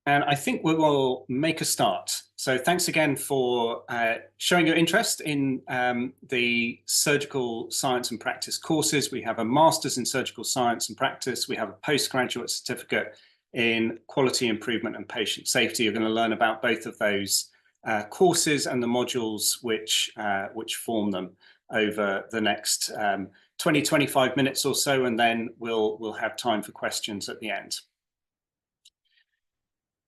And I think we will make a start. So thanks again for showing your interest in the surgical science and practice courses. We have a master's in surgical science and practice. We have a postgraduate certificate in quality improvement and patient safety. You're going to learn about both of those courses and the modules which form them over the next 20-25 minutes or so, and then we'll have time for questions at the end.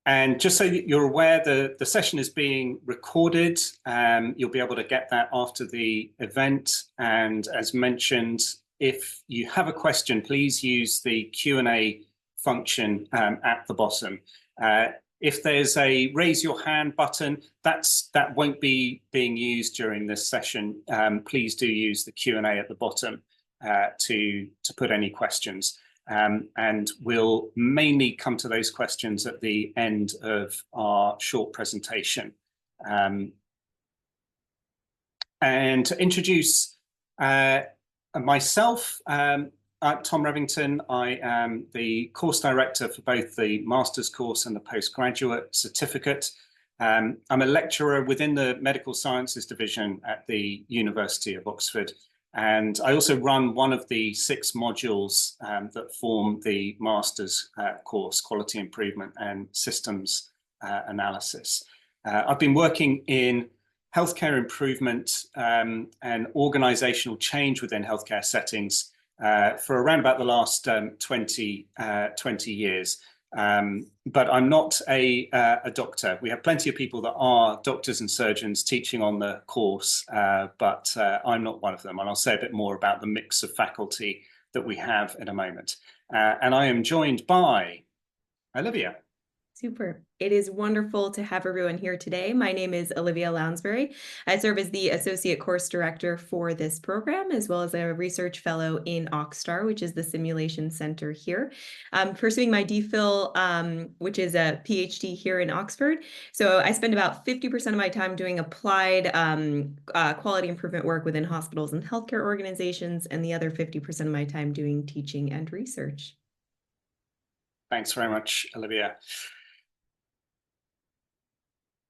And just so that you're aware, the session is being recorded. You'll be able to get that after the event. And as mentioned, if you have a question, please use the Q&A function at the bottom. If there's a raise your hand button, that won't be being used during this session. Please do use the Q&A at the bottom to put any questions. And we'll mainly come to those questions at the end of our short presentation. And to introduce myself, I'm Tom Revington. I am the course director for both the master's course and the postgraduate certificate. I'm a lecturer within the medical sciences division at the University of Oxford. And I also run one of the 6 modules that form the master's course, Quality Improvement and Systems Analysis. I've been working in healthcare improvement and organizational change within healthcare settings for around about the last 20 years. But I'm not a doctor. We have plenty of people that are doctors and surgeons teaching on the course, but I'm not one of them. And I'll say a bit more about the mix of faculty that we have in a moment. And I am joined by Olivia. Super. It is wonderful to have everyone here today. My name is Olivia Lounsbury. I serve as the Associate Course Director for this program, as well as a Research Fellow in Oxstar, which is the simulation center here. I'm pursuing my DPhil, which is a PhD here in Oxford. So I spend about 50% of my time doing applied quality improvement work within hospitals and healthcare organizations, and the other 50% of my time doing teaching and research. Thanks very much, Olivia.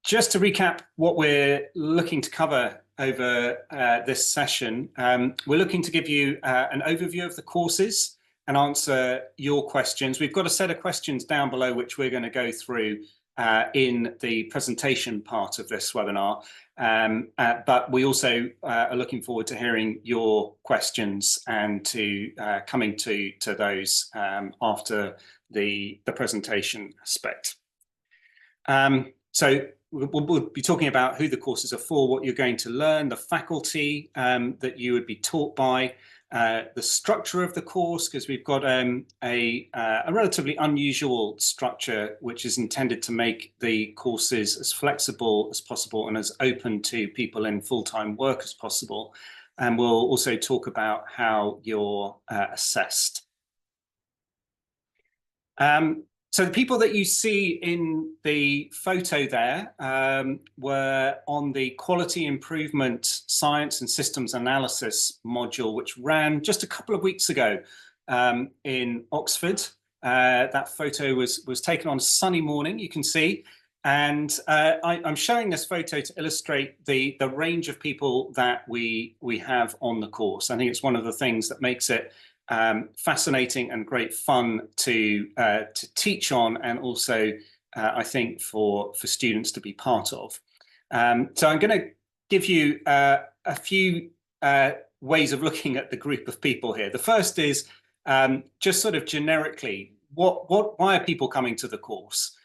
Just to recap what we're looking to cover over this session, we're looking to give you an overview of the courses and answer your questions. We've got a set of questions down below which we're going to go through in the presentation part of this webinar, but we also are looking forward to hearing your questions and to coming to those after the presentation aspect. So we'll be talking about who the courses are for, what you're going to learn, the faculty that you would be taught by, the structure of the course, because we've got a relatively unusual structure which is intended to make the courses as flexible as possible and as open to people in full-time work as possible. And we'll also talk about how you're assessed. So the people that you see in the photo there were on the Quality Improvement Science and Systems Analysis module, which ran just a couple of weeks ago in Oxford. That photo was taken on a sunny morning, you can see. And I'm showing this photo to illustrate the range of people that we have on the course. I think it's one of the things that makes it fascinating and great fun to teach on, and also I think for students to be part of. So I'm going to give you a few ways of looking at the group of people here. The first is just sort of generically, why are people coming to the course?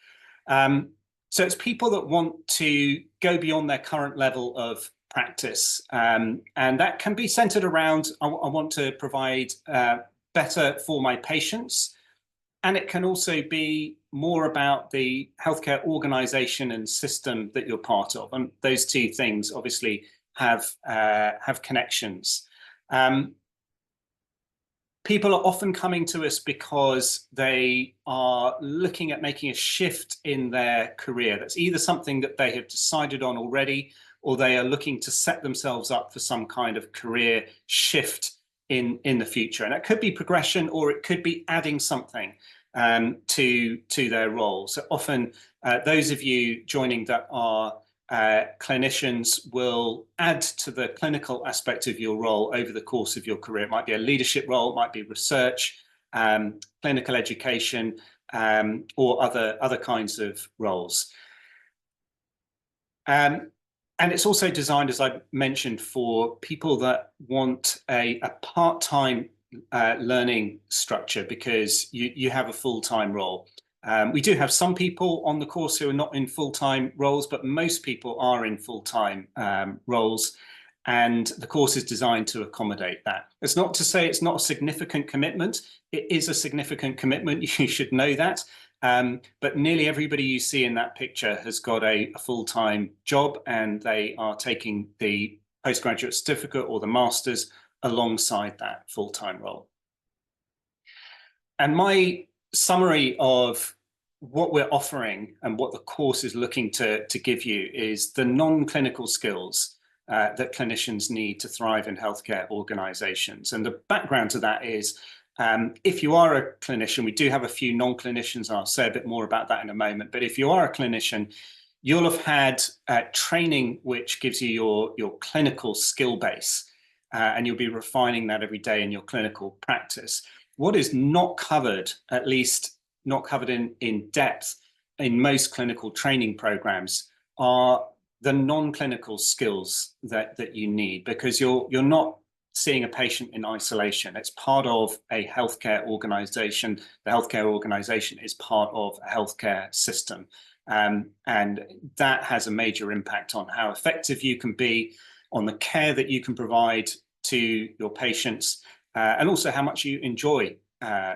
So it's people that want to go beyond their current level of practice, and that can be centered around I want to provide better for my patients, and it can also be more about the healthcare organization and system that you're part of, and those two things obviously have connections. People are often coming to us because they are looking at making a shift in their career. That's either something that they have decided on already, or they are looking to set themselves up for some kind of career shift in the future. And that could be progression, or it could be adding something to their role. So often those of you joining that are clinicians will add to the clinical aspect of your role over the course of your career. It might be a leadership role, it might be research, clinical education, or other kinds of roles. And it's also designed, as I mentioned, for people that want a part-time learning structure, because you have a full-time role. We do have some people on the course who are not in full-time roles, but most people are in full-time roles, and the course is designed to accommodate that. It's not to say it's not a significant commitment. It is a significant commitment. You should know that. But nearly everybody you see in that picture has got a full-time job, and they are taking the postgraduate certificate or the master's alongside that full-time role. And my summary of what we're offering and what the course is looking to give you is the non-clinical skills that clinicians need to thrive in healthcare organizations. And the background to that is, if you are a clinician, we do have a few non-clinicians, and I'll say a bit more about that in a moment, but if you are a clinician, you'll have had training which gives you your clinical skill base, and you'll be refining that every day in your clinical practice. What is not covered, at least not covered in depth in most clinical training programs, are the non-clinical skills that you need, because you're not seeing a patient in isolation. It's part of a healthcare organization. The healthcare organization is part of a healthcare system. And that has a major impact on how effective you can be, on the care that you can provide to your patients, and also how much you enjoy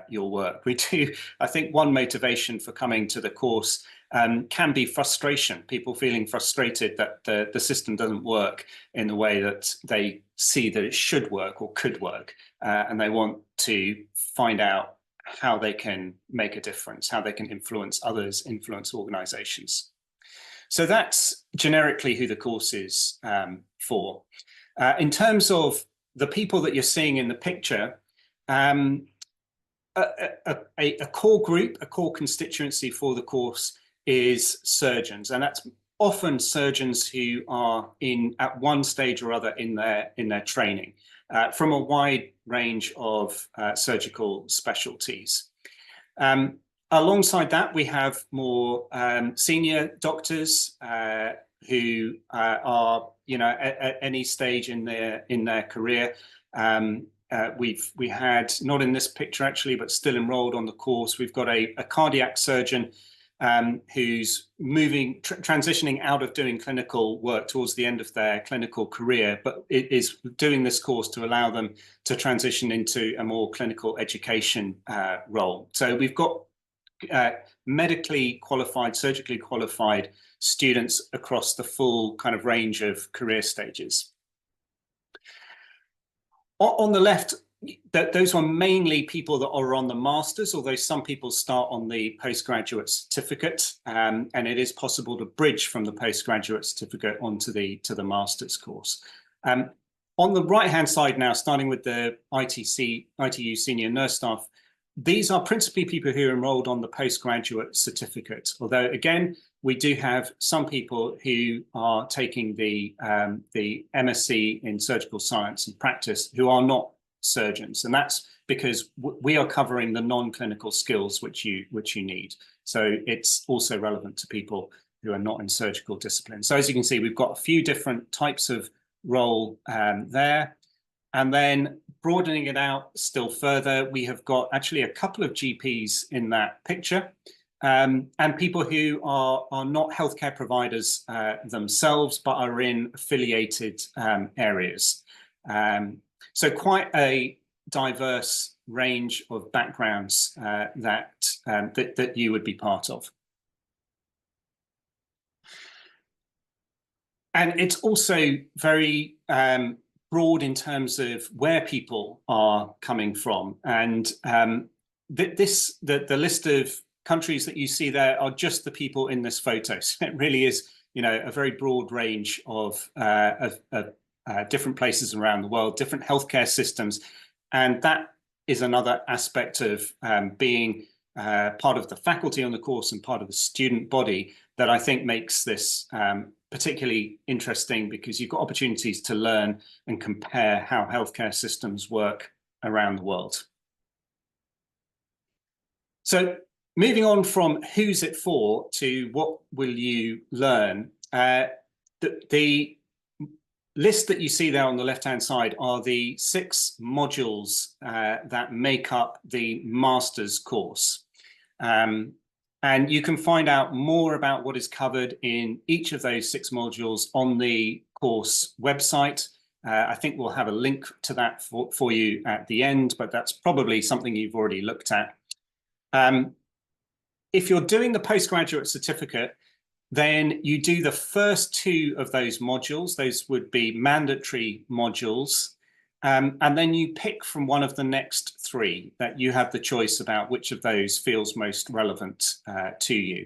your work. We do, I think one motivation for coming to the course can be frustration, people feeling frustrated that the system doesn't work in the way that they see that it should work or could work. And they want to find out how they can make a difference, how they can influence others, influence organizations. So that's generically who the course is for. In terms of the people that you're seeing in the picture, a core group, a core constituency for the course is surgeons, and that's often surgeons who are at one stage or other in their training, from a wide range of surgical specialties. Alongside that, we have more senior doctors who are, at any stage in their career. We had, not in this picture actually, but still enrolled on the course, we've got a cardiac surgeon who's transitioning out of doing clinical work towards the end of their clinical career, but it is doing this course to allow them to transition into a more clinical education role. So we've got medically qualified, surgically qualified students across the full kind of range of career stages. On the left, those are mainly people that are on the master's, although some people start on the postgraduate certificate, and it is possible to bridge from the postgraduate certificate onto the master's course. On the right-hand side now, starting with the ITU senior nurse staff, these are principally people who are enrolled on the postgraduate certificate, although again, we do have some people who are taking the MSc in surgical science and practice who are not surgeons, and that's because we are covering the non-clinical skills which you need. So it's also relevant to people who are not in surgical disciplines. So as you can see, we've got a few different types of role there. And then broadening it out still further, we have got actually a couple of GPs in that picture, and people who are not healthcare providers themselves, but are in affiliated areas. So quite a diverse range of backgrounds that you would be part of. And it's also very broad in terms of where people are coming from. And the list of countries that you see there are just the people in this photo. So it really is, a very broad range of different places around the world, different healthcare systems. And that is another aspect of being part of the faculty on the course and part of the student body that I think makes this particularly interesting, because you've got opportunities to learn and compare how healthcare systems work around the world. So moving on from who's it for to what will you learn, the list that you see there on the left-hand side are the 6 modules that make up the master's course. And you can find out more about what is covered in each of those 6 modules on the course website. I think we'll have a link to that for you at the end, but that's probably something you've already looked at. If you're doing the postgraduate certificate, then you do the first 2 of those modules. Those would be mandatory modules. And then you pick from one of the next 3 that you have the choice about which of those feels most relevant to you.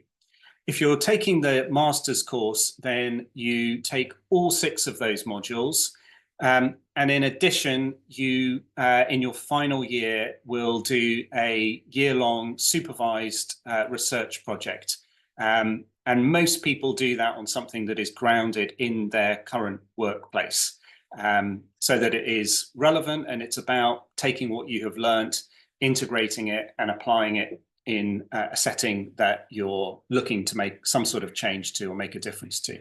If you're taking the master's course, then you take all 6 of those modules. And in addition, you, in your final year, will do a year-long supervised research project. And most people do that on something that is grounded in their current workplace, so that it is relevant, and it's about taking what you have learned, integrating it and applying it in a setting that you're looking to make some sort of change to or make a difference to.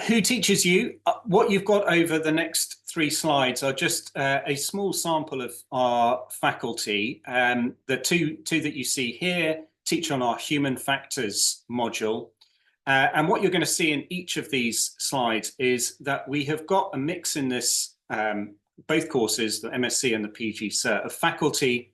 Who teaches you? What you've got over the next 3 slides are just a small sample of our faculty. The two that you see here teach on our human factors module. And what you're going to see in each of these slides is that we have got a mix in this, both courses, the MSc and the PG Cert, of faculty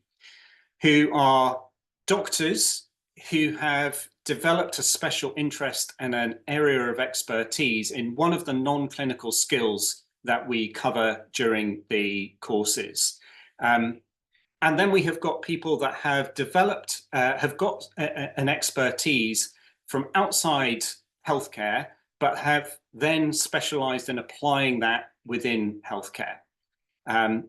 who are doctors who have developed a special interest and an area of expertise in one of the non-clinical skills that we cover during the courses. And then we have got people that have developed, have got an expertise from outside healthcare, but have then specialized in applying that within healthcare.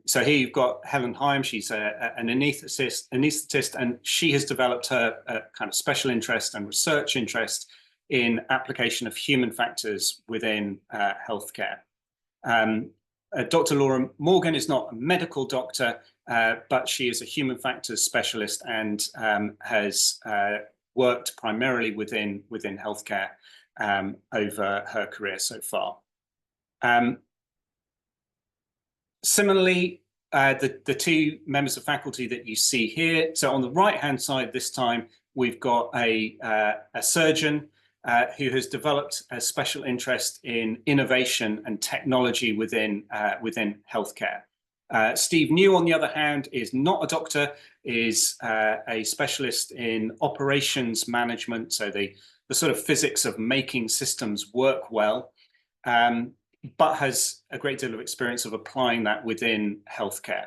So here you've got Helen Hyam. She's an anaesthetist, and she has developed her kind of special interest and research interest in application of human factors within healthcare. Dr. Laura Morgan is not a medical doctor, but she is a human factors specialist and has worked primarily within healthcare over her career so far. Similarly, the 2 members of faculty that you see here. So on the right-hand side this time, we've got a surgeon who has developed a special interest in innovation and technology within healthcare. Steve New, on the other hand, is not a doctor, is a specialist in operations management, so the sort of physics of making systems work well. But has a great deal of experience of applying that within healthcare.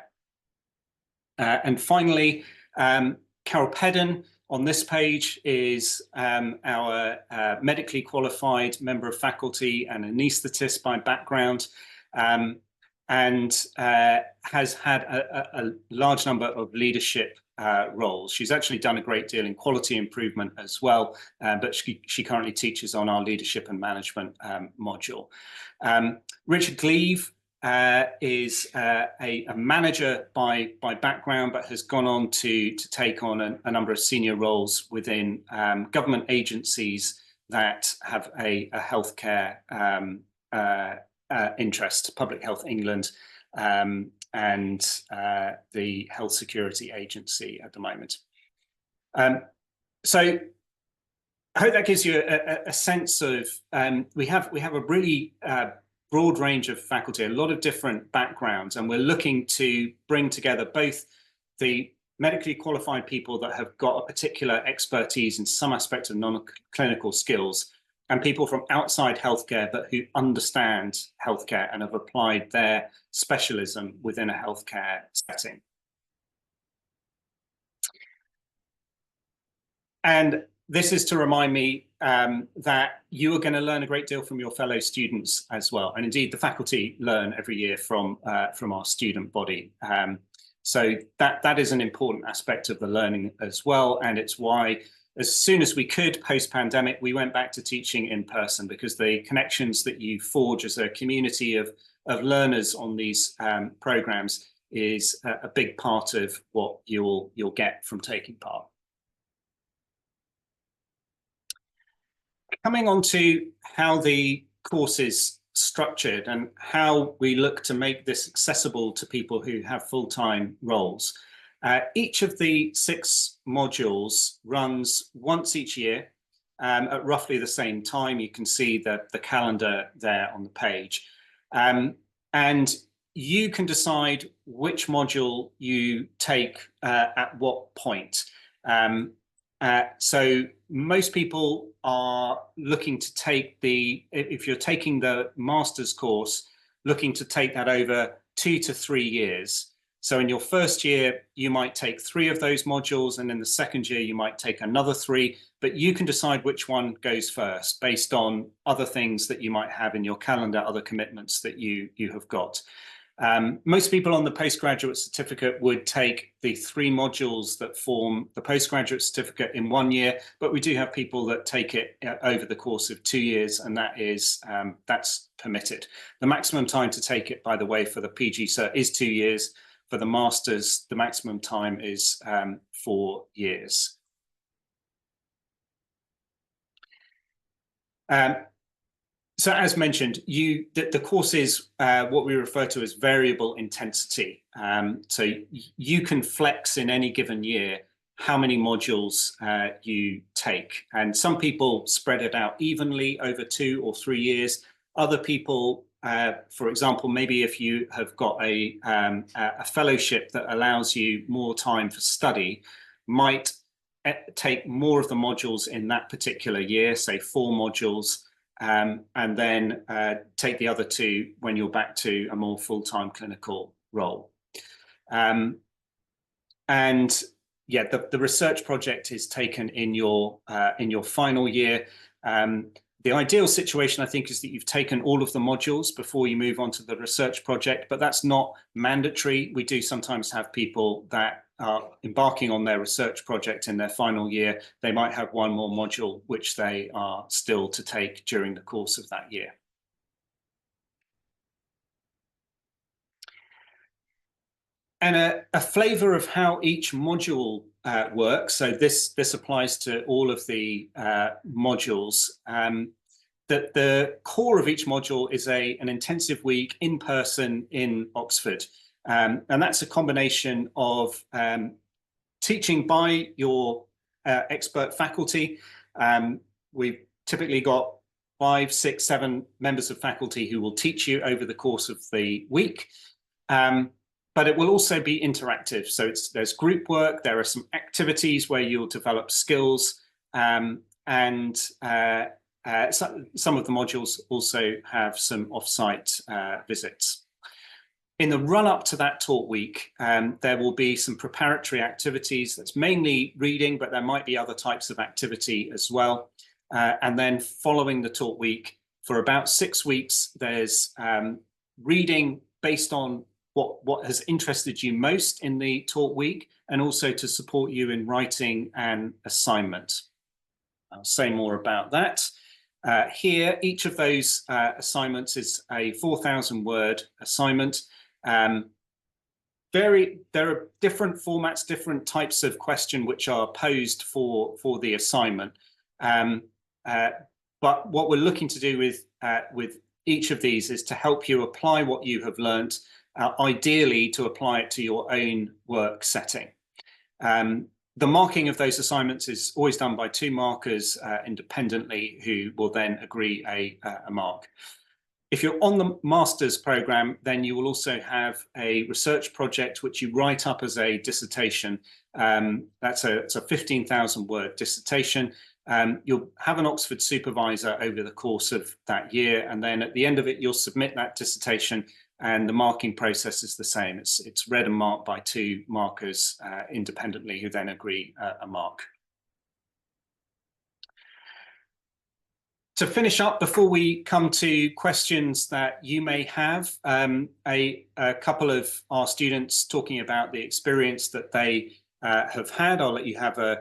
And finally, Carol Pedden on this page is our medically qualified member of faculty and anaesthetist by background, and has had a large number of leadership roles. She's actually done a great deal in quality improvement as well, but she currently teaches on our leadership and management module. Richard Gleave is a manager by background, but has gone on to take on a number of senior roles within government agencies that have a healthcare interest, Public Health England, and the Health Security Agency at the moment. So I hope that gives you a sense of, we have a really broad range of faculty, a lot of different backgrounds, and we're looking to bring together both the medically qualified people that have got a particular expertise in some aspect of non-clinical skills, and people from outside healthcare but who understand healthcare and have applied their specialism within a healthcare setting. And this is to remind me that you are going to learn a great deal from your fellow students as well. And indeed, the faculty learn every year from our student body. So that is an important aspect of the learning as well. And it's why, as soon as we could post-pandemic, we went back to teaching in person, because the connections that you forge as a community of learners on these programs is a big part of what you'll get from taking part. Coming on to how the course is structured and how we look to make this accessible to people who have full-time roles. Each of the 6 modules runs once each year at roughly the same time. You can see the calendar there on the page. And you can decide which module you take at what point. So most people are looking to take if you're taking the master's course, looking to take that over 2 to 3 years. So in your first year, you might take 3 of those modules, and in the second year, you might take another 3, but you can decide which one goes first based on other things that you might have in your calendar, other commitments that you have got. Most people on the postgraduate certificate would take the 3 modules that form the postgraduate certificate in 1 year, but we do have people that take it over the course of 2 years, and that's permitted. The maximum time to take it, by the way, for the PG Cert is 2 years. For the masters, the maximum time is 4 years. So as mentioned, the course is what we refer to as variable intensity. So you can flex in any given year how many modules you take. And some people spread it out evenly over 2 or 3 years. Other people, for example, maybe if you have got a fellowship that allows you more time for study, might take more of the modules in that particular year, say 4 modules, and then take the other 2 when you're back to a more full-time clinical role. And yeah, the research project is taken in your final year. The ideal situation, I think, is that you've taken all of the modules before you move on to the research project, but that's not mandatory. We do sometimes have people that are embarking on their research project in their final year. They might have 1 more module which they are still to take during the course of that year. And a flavor of how each module works. So this applies to all of the modules. That the core of each module is an intensive week in person in Oxford. And that's a combination of teaching by your expert faculty. We've typically got 5, 6, 7 members of faculty who will teach you over the course of the week. But it will also be interactive. So there's group work, there are some activities where you'll develop skills, and some of the modules also have some off-site visits. In the run-up to that talk week, there will be some preparatory activities. That's mainly reading, but there might be other types of activity as well. And then following the talk week, for about 6 weeks, there's reading based on what has interested you most in the talk week, and also to support you in writing an assignment. I'll say more about that. Here, each of those assignments is a 4,000-word assignment. There are different formats, different types of question which are posed for the assignment. But what we're looking to do with each of these is to help you apply what you have learned, ideally to apply it to your own work setting. The marking of those assignments is always done by 2 markers independently, who will then agree a mark. If you're on the master's program, then you will also have a research project which you write up as a dissertation. It's a 15,000-word dissertation. You'll have an Oxford supervisor over the course of that year, and then at the end of it, you'll submit that dissertation, and the marking process is the same. It's read and marked by 2 markers independently, who then agree a mark. to finish up, before we come to questions that you may have, a couple of our students talking about the experience that they have had. I'll let you have a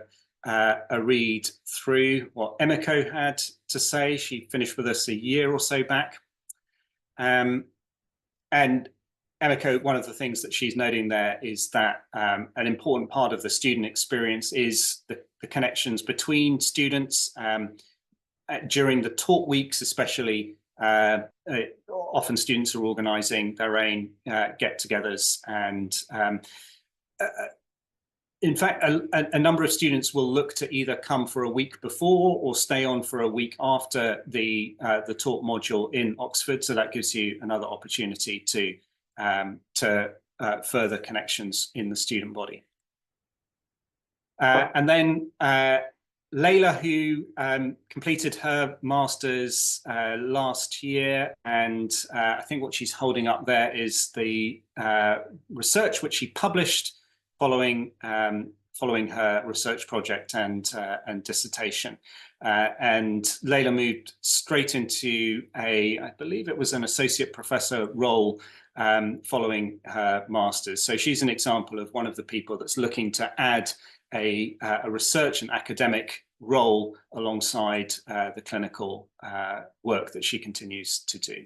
read through what Emiko had to say. She finished with us a year or so back. And Emiko, one of the things that she's noting there is that an important part of the student experience is the connections between students. During the talk weeks, especially, often students are organising their own get-togethers, and in fact, a number of students will look to either come for a week before or stay on for a week after the talk module in Oxford. So that gives you another opportunity to further connections in the student body. And then Layla, who completed her master's last year, and I think what she's holding up there is the research which she published following her research project and dissertation. And Layla moved straight into I believe it was an associate professor role following her master's. So she's an example of one of the people that's looking to add a research and academic role alongside the clinical work that she continues to do.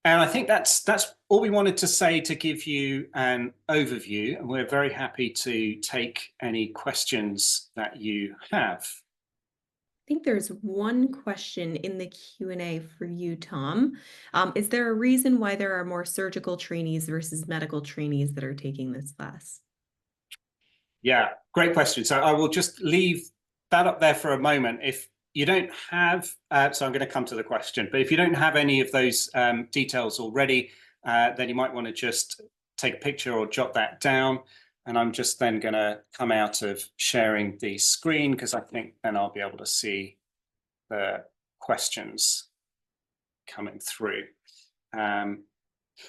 And I think that's all we wanted to say to give you an overview, and we're very happy to take any questions that you have. I think there's one question in the Q&A for you, Tom. Is there a reason why there are more surgical trainees versus medical trainees that are taking this class? Yeah, great question. So I will just leave that up there for a moment. If you don't have, so I'm going to come to the question, but if you don't have any of those details already, then you might want to just take a picture or jot that down. And I'm just then going to come out of sharing the screen, because I think then I'll be able to see the questions coming through.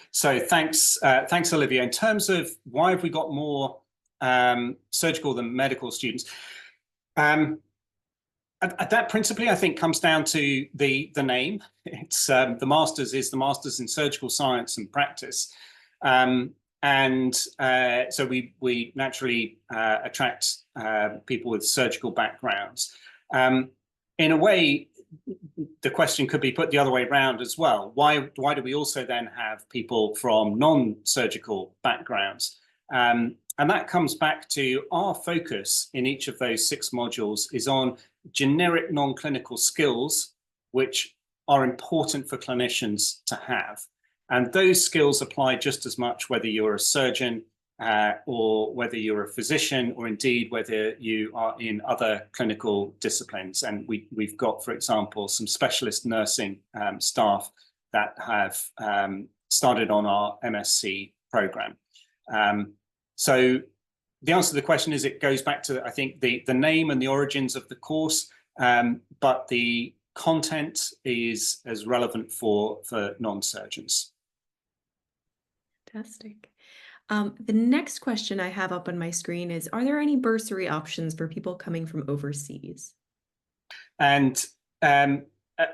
So thanks, Olivia. In terms of why have we got more surgical than medical students, that principally, I think, comes down to the name. It's the Masters is the Masters in Surgical Science and Practice. So we naturally attract people with surgical backgrounds. In a way, the question could be put the other way around as well. Why do we also then have people from non-surgical backgrounds? And that comes back to our focus in each of those 6 modules is on generic non-clinical skills, which are important for clinicians to have. And those skills apply just as much whether you're a surgeon or whether you're a physician, or indeed whether you are in other clinical disciplines. And we've got, for example, some specialist nursing staff that have started on our MSc program. So the answer to the question is it goes back to, I think, the name and the origins of the course, but the content is as relevant for non-surgeons. Fantastic. The next question I have up on my screen is, are there any bursary options for people coming from overseas? And I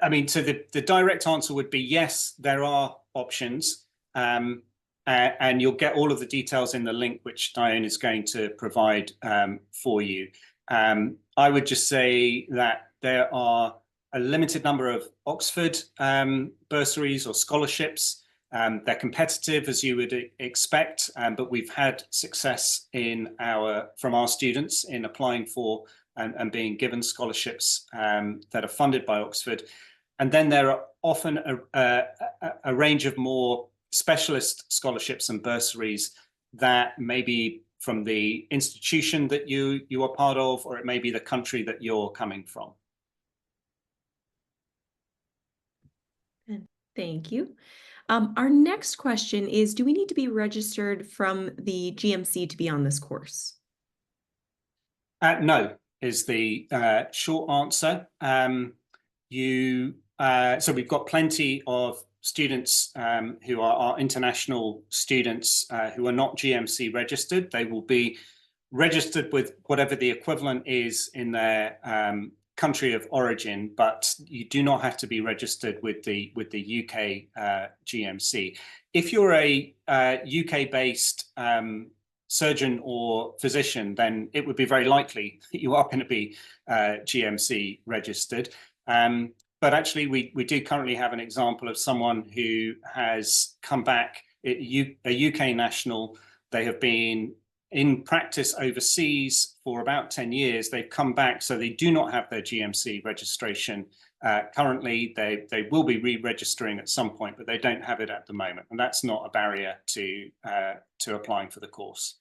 mean, so the direct answer would be yes, there are options. And you'll get all of the details in the link which Diane is going to provide for you. I would just say that there are a limited number of Oxford bursaries or scholarships. They're competitive, as you would expect, but we've had success from our students in applying for and being given scholarships that are funded by Oxford. And then there are often a range of more specialist scholarships and bursaries that may be from the institution that you are part of, or it may be the country that you're coming from. Thank you. Our next question is, do we need to be registered from the GMC to be on this course? No, is the short answer. So we've got plenty of students who are our international students who are not GMC registered. They will be registered with whatever the equivalent is in their country of origin, but you do not have to be registered with the UK GMC. If you're a UK-based surgeon or physician, then it would be very likely that you are going to be GMC registered. But actually, we do currently have an example of someone who has come back, a UK national. They have been in practice overseas for about 10 years. They've come back, so they do not have their GMC registration currently. They will be re-registering at some point, but they don't have it at the moment, and that's not a barrier to applying for the course.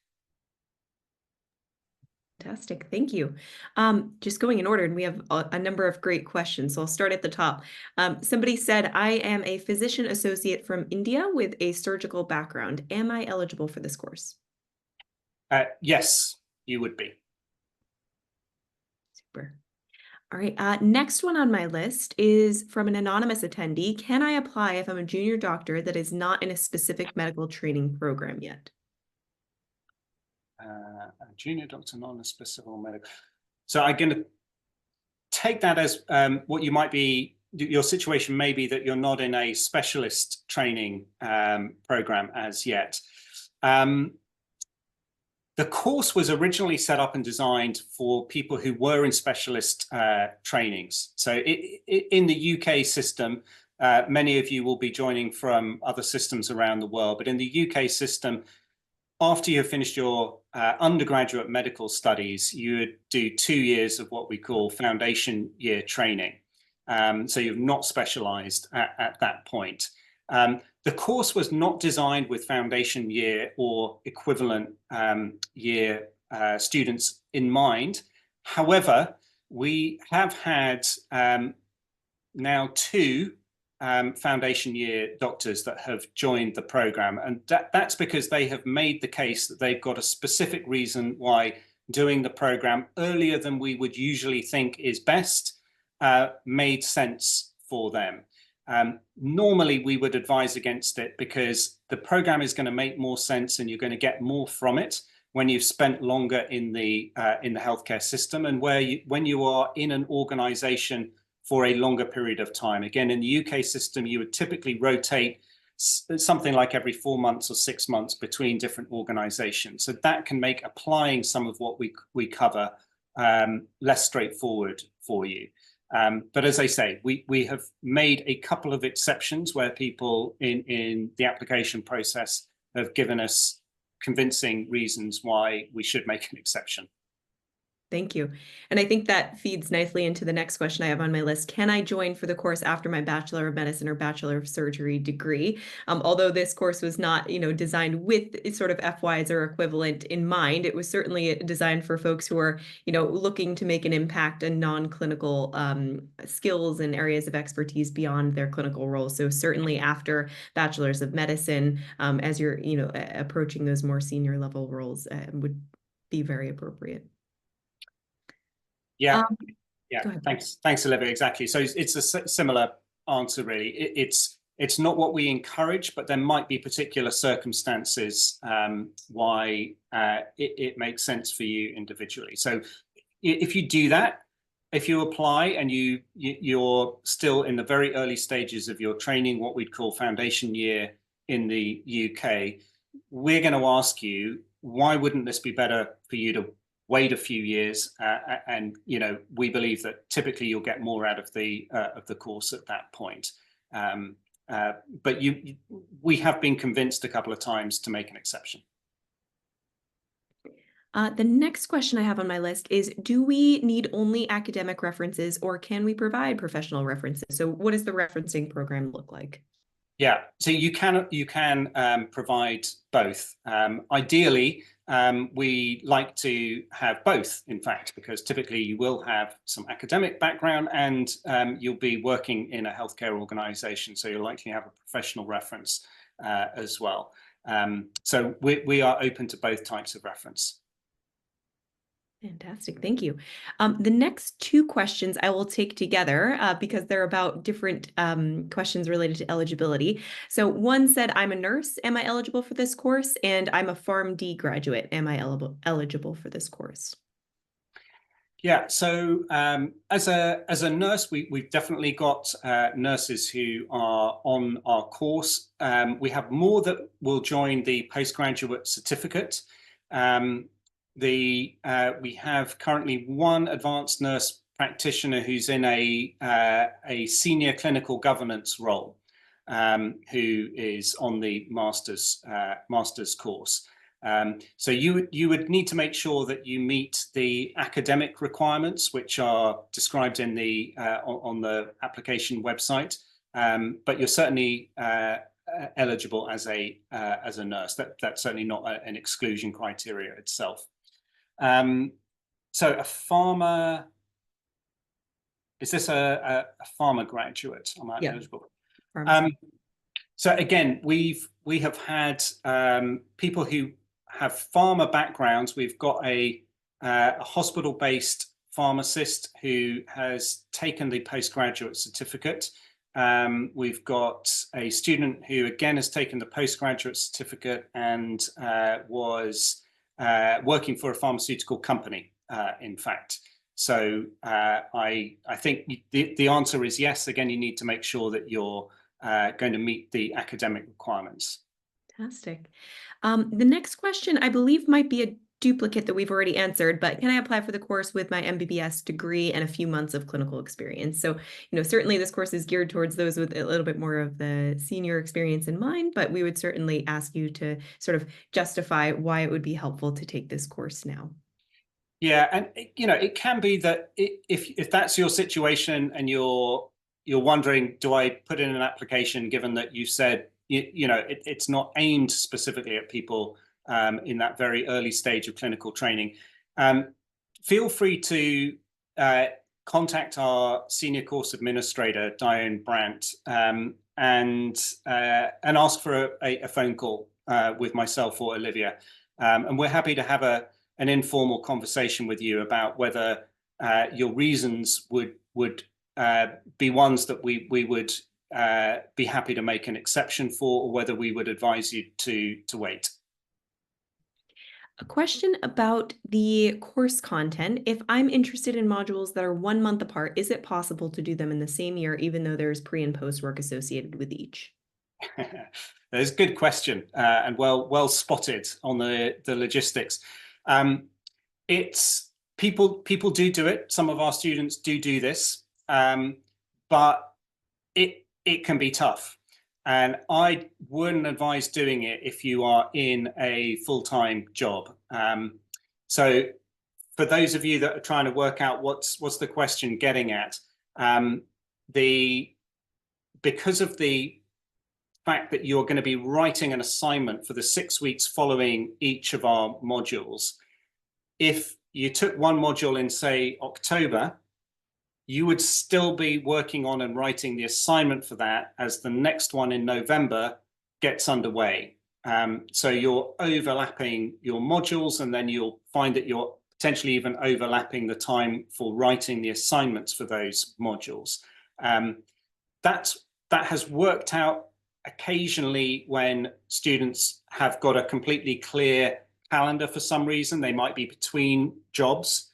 Fantastic, thank you. Just going in order, and we have a number of great questions, so I'll start at the top. Somebody said, I am a physician associate from India with a surgical background. Am I eligible for this course? Yes, you would be. Super. All right, next one on my list is from an anonymous attendee. Can I apply if I'm a junior doctor that is not in a specific medical training program yet? A junior doctor, not in a specific medical. So I'm going to take that as what you might be, your situation may be that you're not in a specialist training program as yet. The course was originally set up and designed for people who were in specialist trainings. So in the UK system, many of you will be joining from other systems around the world, but in the UK system, after you've finished your undergraduate medical studies, you would do 2 years of what we call foundation year training. So you've not specialized at that point. The course was not designed with foundation year or equivalent year students in mind. However, we have had now 2 foundation year doctors that have joined the program, and that's because they have made the case that they've got a specific reason why doing the program earlier than we would usually think is best made sense for them. Normally we would advise against it because the program is going to make more sense and you're going to get more from it when you've spent longer in the healthcare system, and when you are in an organization for a longer period of time. Again, in the UK system, you would typically rotate something like every 4 months or 6 months between different organizations. So that can make applying some of what we cover less straightforward for you. But as I say, we have made a couple of exceptions where people in the application process have given us convincing reasons why we should make an exception. Thank you. And I think that feeds nicely into the next question I have on my list. Can I join for the course after my Bachelor of Medicine or Bachelor of Surgery degree? Although this course was not, designed with sort of FYs or equivalent in mind, it was certainly designed for folks who are, looking to make an impact in non-clinical skills and areas of expertise beyond their clinical roles. So certainly after Bachelors of Medicine, as you're, approaching those more senior level roles, would be very appropriate. Yeah, Thanks, Olivia. Exactly. So it's a similar answer, really. It's not what we encourage, but there might be particular circumstances why it makes sense for you individually. So if you do that, if you apply and you're still in the very early stages of your training, what we'd call foundation year in the UK, we're going to ask you, why wouldn't this be better for you to wait a few years, and we believe that typically you'll get more out of the course at that point. But we have been convinced a couple of times to make an exception. The next question I have on my list is, do we need only academic references or can we provide professional references? So what does the referencing program look like? Yeah, so you can provide both. Ideally, we like to have both, in fact, because typically you will have some academic background and you'll be working in a healthcare organization, so you'll likely have a professional reference as well. So we are open to both types of reference. Fantastic. Thank you. The next two questions I will take together because they're about different questions related to eligibility. So one said, I'm a nurse. Am I eligible for this course? And I'm a PharmD graduate. Am I eligible for this course? Yeah, so as a nurse, we've definitely got nurses who are on our course. We have more that will join the postgraduate certificate. We have currently one advanced nurse practitioner who's in a senior clinical governance role, who is on the master's course. So you would need to make sure that you meet the academic requirements, which are described in the on the application website. But you're certainly eligible as a nurse. That's certainly not an exclusion criteria itself. So a pharma, is this a pharma graduate? Am I eligible? So again, we have had people who have pharma backgrounds. We've got a hospital-based pharmacist who has taken the postgraduate certificate. We've got a student who again has taken the postgraduate certificate and was working for a pharmaceutical company, in fact. So I think the answer is yes. Again, you need to make sure that you're going to meet the academic requirements. Fantastic. The next question I believe might be a duplicate that we've already answered, but can I apply for the course with my MBBS degree and a few months of clinical experience? So, certainly this course is geared towards those with a little bit more of the senior experience in mind, but we would certainly ask you to sort of justify why it would be helpful to take this course now. Yeah, and it can be that if that's your situation and you're wondering, do I put in an application given that you said it's not aimed specifically at people in that very early stage of clinical training, feel free to contact our senior course administrator, Diane Brandt, and ask for a phone call with myself or Olivia, and we're happy to have an informal conversation with you about whether your reasons would be ones that we would be happy to make an exception for, or whether we would advise you to wait. A question about the course content. If I'm interested in modules that are 1 month apart, is it possible to do them in the same year, even though there's pre and post work associated with each? That's a good question, and well spotted on the logistics. It's people do it. Some of our students do this, but it can be tough. And I wouldn't advise doing it if you are in a full-time job. So for those of you that are trying to work out what's the question getting at, because of the fact that you're going to be writing an assignment for the 6 weeks following each of our modules, if you took one module in, say, October, you would still be working on and writing the assignment for that as the next one in November gets underway. So you're overlapping your modules, and then you'll find that you're potentially even overlapping the time for writing the assignments for those modules. That has worked out occasionally when students have got a completely clear calendar for some reason. They might be between jobs.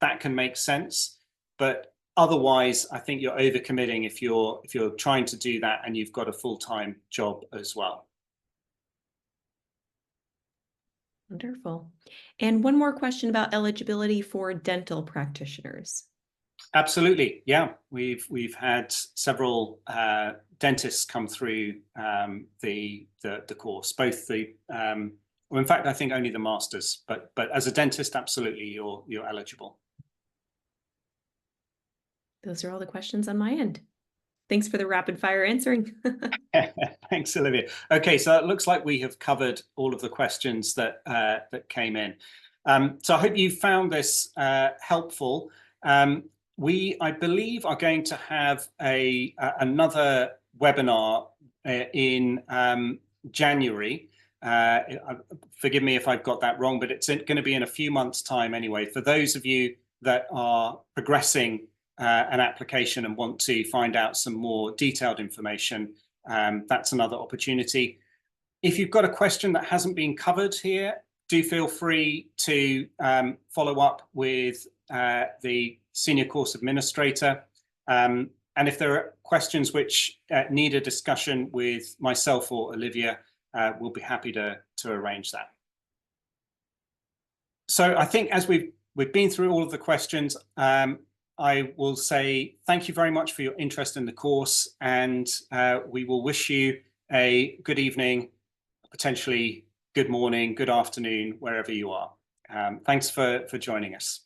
That can make sense. But otherwise, I think you're overcommitting if you're trying to do that and you've got a full-time job as well. Wonderful. And one more question about eligibility for dental practitioners. Absolutely, yeah. We've had several dentists come through the course, both the well, in fact, I think only the masters, but as a dentist, absolutely, you're eligible. Those are all the questions on my end. Thanks for the rapid fire answering. Thanks, Olivia. Okay, so it looks like we have covered all of the questions that came in. So I hope you found this helpful. We, I believe, are going to have another webinar in January. Forgive me if I've got that wrong, but it's going to be in a few months' time anyway. For those of you that are progressing an application and want to find out some more detailed information, that's another opportunity. If you've got a question that hasn't been covered here, do feel free to follow up with the Senior Course Administrator. And if there are questions which need a discussion with myself or Olivia, we'll be happy to arrange that. So I think as we've been through all of the questions, I will say thank you very much for your interest in the course, and we will wish you a good evening, potentially good morning, good afternoon, wherever you are. Thanks for joining us.